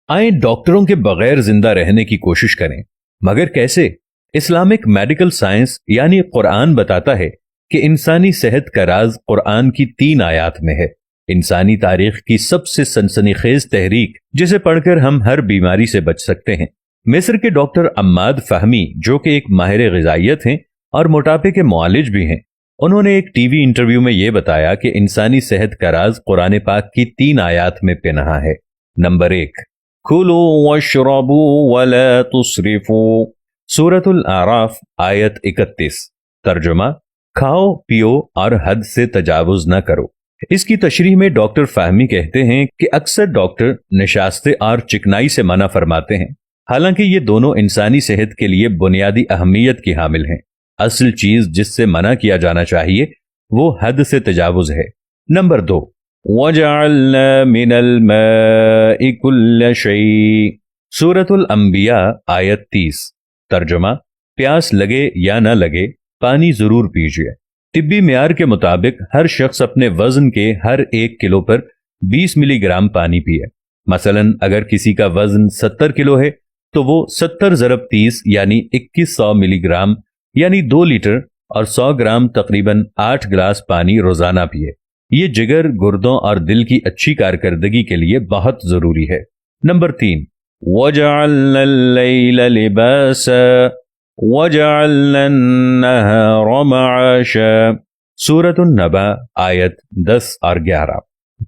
आए डॉक्टरों के बगैर जिंदा रहने की कोशिश करें, मगर कैसे? इस्लामिक मेडिकल साइंस यानी कुरान बताता है कि इंसानी सेहत का राज कुरान की 3 आयात में है। इंसानी तारीख की सबसे सनसनीखेज तहरीक जिसे पढ़कर हम हर बीमारी से बच सकते हैं। मिस्र के डॉक्टर अम्माद फहमी, जो कि एक माहिर ग़िज़ाइयत हैं और मोटापे के मुआलिज भी हैं, उन्होंने एक टीवी इंटरव्यू में यह बताया कि इंसानी सेहत का राज कुरान पाक की 3 आयात में पनाह है। नंबर 1, कुलू वशरबू वला तुस्रिफू, सूरतुल आराफ आयत 31। तर्जुमा, खाओ पियो और हद से तजावुज न करो। इसकी तशरीह में डॉक्टर फाहमी कहते हैं कि अक्सर डॉक्टर निशास्ते और चिकनाई से मना फरमाते हैं, हालांकि ये दोनों इंसानी सेहत के लिए बुनियादी अहमियत की हामिल हैं। असल चीज जिससे मना किया जाना चाहिए वो हद से तजावुज है। नंबर 2, वजअलना मिनल माइ कुल्ल शै, सूरतुल अंबिया आयत 30। तर्जुमा, प्यास लगे या न लगे पानी जरूर पीजिए। तिब्बी मियार के मुताबिक हर शख्स अपने वजन के हर 1 किलो पर 20 मिलीग्राम पानी पिए। मसलन अगर किसी का वजन 70 किलो है तो वो 70 ज़रब 30 यानी 2100 मिलीग्राम यानी 2 लीटर और 100 ग्राम तकरीबन 8 गिलास पानी रोजाना पिए। ये जिगर, गुर्दों और दिल की अच्छी कारकर्दगी के लिए बहुत जरूरी है। नंबर 3, वजअलना लैला लिबासा वजअलना अन्नहारा मआशा, सूरतुन नबा आयत 10 और 11।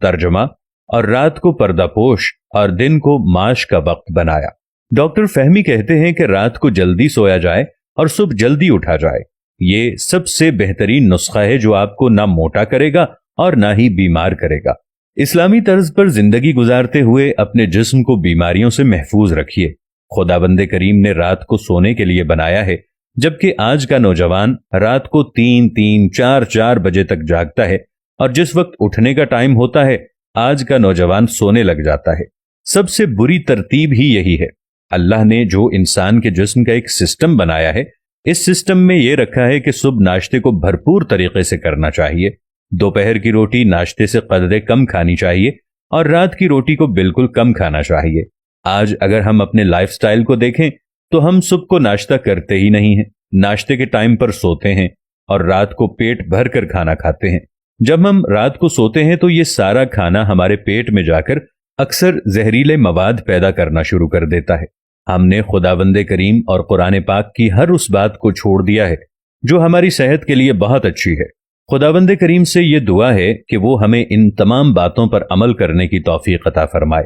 तर्जुमा, और रात को पर्दापोश और दिन को माश का वक्त बनाया। डॉक्टर फहमी कहते हैं कि रात को जल्दी सोया जाए और सुबह जल्दी उठा जाए। ये सबसे बेहतरीन नुस्खा है जो आपको ना मोटा करेगा और ना ही बीमार करेगा। इस्लामी तर्ज पर जिंदगी गुजारते हुए अपने जिस्म को बीमारियों से महफूज रखिए। खुदाबंदे करीम ने रात को सोने के लिए बनाया है, जबकि आज का नौजवान रात को 3-3, 4-4 बजे तक जागता है और जिस वक्त उठने का टाइम होता है आज का नौजवान सोने लग जाता है। सबसे बुरी तरतीब ही यही है। अल्लाह ने जो इंसान के जिस्म का एक सिस्टम बनाया है, इस सिस्टम में यह रखा है कि सुबह नाश्ते को भरपूर तरीके से करना चाहिए, दोपहर की रोटी नाश्ते से कदरे कम खानी चाहिए और रात की रोटी को बिल्कुल कम खाना चाहिए। आज अगर हम अपने लाइफस्टाइल को देखें तो हम सुबह को नाश्ता करते ही नहीं हैं, नाश्ते के टाइम पर सोते हैं और रात को पेट भर कर खाना खाते हैं। जब हम रात को सोते हैं तो ये सारा खाना हमारे पेट में जाकर अक्सर जहरीले मवाद पैदा करना शुरू कर देता है। हमने खुदावंदे करीम और कुरान पाक की हर उस बात को छोड़ दिया है जो हमारी सेहत के लिए बहुत अच्छी है। खुदावंदे करीम से ये दुआ है कि वो हमें इन तमाम बातों पर अमल करने की तौफीक अता फरमाए।